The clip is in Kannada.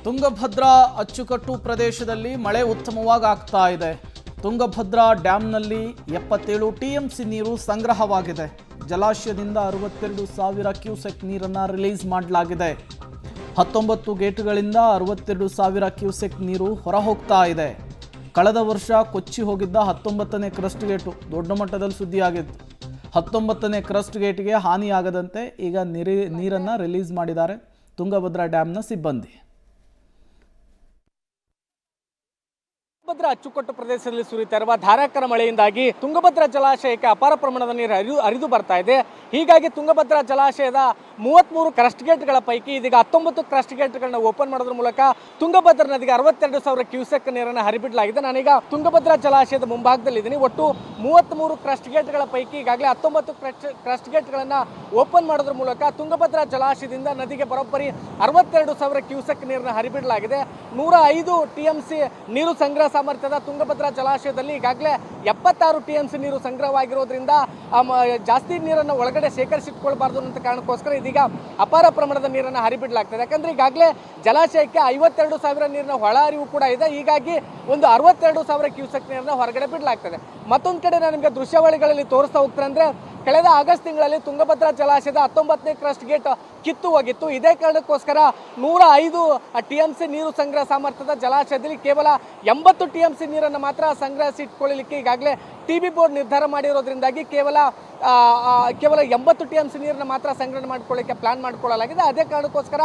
ತುಂಗಭದ್ರಾ ಅಚ್ಚುಕಟ್ಟು ಪ್ರದೇಶದಲ್ಲಿ ಮಳೆ ಉತ್ತಮವಾಗಿ ಆಗ್ತಾ ಇದೆ. ತುಂಗಭದ್ರಾ ಡ್ಯಾಂನಲ್ಲಿ 77 ಟಿಎಂಸಿ ನೀರು ಸಂಗ್ರಹವಾಗಿದೆ. ಜಲಾಶಯದಿಂದ 62,000 ಕ್ಯೂಸೆಕ್ ನೀರನ್ನು ರಿಲೀಸ್ ಮಾಡಲಾಗಿದೆ. 19 ಗೇಟ್ಗಳಿಂದ 62,000 ಕ್ಯೂಸೆಕ್ ನೀರು ಹೊರಹೋಗ್ತಾ ಇದೆ. ಕಳೆದ ವರ್ಷ ಕೊಚ್ಚಿ ಹೋಗಿದ್ದ 19ನೇ ಕ್ರಸ್ಟ್ ಗೇಟು ದೊಡ್ಡ ಮಟ್ಟದಲ್ಲಿ ಸುದ್ದಿಯಾಗಿತ್ತು. 19ನೇ ಕ್ರಸ್ಟ್ ಗೇಟ್ಗೆ ಹಾನಿಯಾಗದಂತೆ ಈಗ ನೀರನ್ನು ರಿಲೀಸ್ ಮಾಡಿದ್ದಾರೆ ತುಂಗಭದ್ರಾ ಡ್ಯಾಂನ ಸಿಬ್ಬಂದಿ. ತುಂಗಭದ್ರಾ ಅಚ್ಚುಕಟ್ಟು ಪ್ರದೇಶದಲ್ಲಿ ಸುರಿತಾ ಇರುವ ಧಾರಾಕಾರ ಮಳೆಯಿಂದಾಗಿ ತುಂಗಭದ್ರಾ ಜಲಾಶಯಕ್ಕೆ ಅಪಾರ ಪ್ರಮಾಣದ ನೀರು ಹರಿದು ಬರ್ತಾ ಇದೆ. ಹೀಗಾಗಿ ತುಂಗಭದ್ರಾ ಜಲಾಶಯದ 33 ಕ್ರಸ್ಟ್ ಗೇಟ್ಗಳ ಪೈಕಿ ಇದೀಗ 19 ಕ್ರಸ್ಟ್ ಗೇಟ್ಗಳನ್ನ ಓಪನ್ ಮಾಡೋದ್ರ ಮೂಲಕ ತುಂಗಭದ್ರಾ ನದಿಗೆ 62,000 ಕ್ಯೂಸೆಕ್ ನೀರನ್ನು ಹರಿಬಿಡಲಾಗಿದೆ. ನಾನೀಗ ತುಂಗಭದ್ರಾ ಜಲಾಶಯದ ಮುಂಭಾಗದಲ್ಲಿ ಇದ್ದೀನಿ. ಒಟ್ಟು 33 ಕ್ರಸ್ಟ್ ಗೇಟ್ಗಳ ಪೈಕಿ ಈಗಾಗಲೇ 19 ಕ್ರಸ್ಟ್ ಗೇಟ್ಗಳನ್ನು ಓಪನ್ ಮಾಡೋದ್ರ ಮೂಲಕ ತುಂಗಭದ್ರಾ ಜಲಾಶಯದಿಂದ ನದಿಗೆ ಬರೋಬ್ಬರಿ 62,000 ಕ್ಯೂಸೆಕ್ ನೀರನ್ನು ಹರಿಬಿಡಲಾಗಿದೆ. 105 ಟಿಎಂಸಿ ನೀರು ಸಂಗ್ರಹ ಸಾಮರ್ಥ್ಯದ ತುಂಗಭದ್ರಾ ಜಲಾಶಯದಲ್ಲಿ ಈಗಾಗಲೇ 76 ಟಿಎಂಸಿ ನೀರು ಸಂಗ್ರಹವಾಗಿರೋದ್ರಿಂದ ಜಾಸ್ತಿ ನೀರನ್ನು ಒಳಗಡೆ ಶೇಖರಿಸಿಟ್ಕೊಳ್ಬಾರ್ದು ಅಂತ ಕಾರಣಕ್ಕೋಸ್ಕರ ಇದೀಗ ಅಪಾರ ಪ್ರಮಾಣದ ನೀರನ್ನು ಹರಿಬಿಡಲಾಗ್ತದೆ. ಯಾಕಂದ್ರೆ ಈಗಾಗಲೇ ಜಲಾಶಯಕ್ಕೆ 52,000 ನೀರಿನ ಒಳ ಹರಿವು ಕೂಡ ಇದೆ. ಹೀಗಾಗಿ ಒಂದು 62,000 ಕ್ಯೂಸೆಕ್ ನೀರನ್ನು ಹೊರಗಡೆ ಬಿಡಲಾಗ್ತದೆ. ಮತ್ತೊಂದು ಕಡೆ ನಾನು ನಿಮಗೆ ದೃಶ್ಯಾವಳಿಗಳಲ್ಲಿ ತೋರಿಸ್ತಾ ಹೋಗ್ತೇನೆ ಅಂದ್ರೆ ಕಳೆದ ಆಗಸ್ಟ್ ತಿಂಗಳಲ್ಲಿ ತುಂಗಭದ್ರಾ ಜಲಾಶಯದ 19ನೇ ಕ್ರಸ್ಟ್ ಗೇಟ್ ಕಿತ್ತು ಹೋಗಿತ್ತು. ಇದೇ ಕಾರಣಕ್ಕೋಸ್ಕರ 105 ಟಿಎಂಸಿ ನೀರು ಸಂಗ್ರಹ ಸಾಮರ್ಥ್ಯದ ಜಲಾಶಯದಲ್ಲಿ ಕೇವಲ 80 ಟಿಎಂಸಿ ನೀರನ್ನು ಮಾತ್ರ ಸಂಗ್ರಹಿಸಿ ಇಟ್ಕೊಳ್ಳಲಿಕ್ಕೆ ಈಗಾಗಲೇ ಟಿಬಿ ಬೋರ್ಡ್ ನಿರ್ಧಾರ ಮಾಡಿರೋದ್ರಿಂದಾಗಿ ಕೇವಲ 80 ಟಿಎಂಸಿ ನೀರನ್ನು ಮಾತ್ರ ಸಂಗ್ರಹಣೆ ಮಾಡ್ಕೊಳ್ಳಿಕ್ಕೆ ಪ್ಲಾನ್ ಮಾಡ್ಕೊಳ್ಳಲಾಗಿದೆ. ಅದೇ ಕಾರಣಕ್ಕೋಸ್ಕರ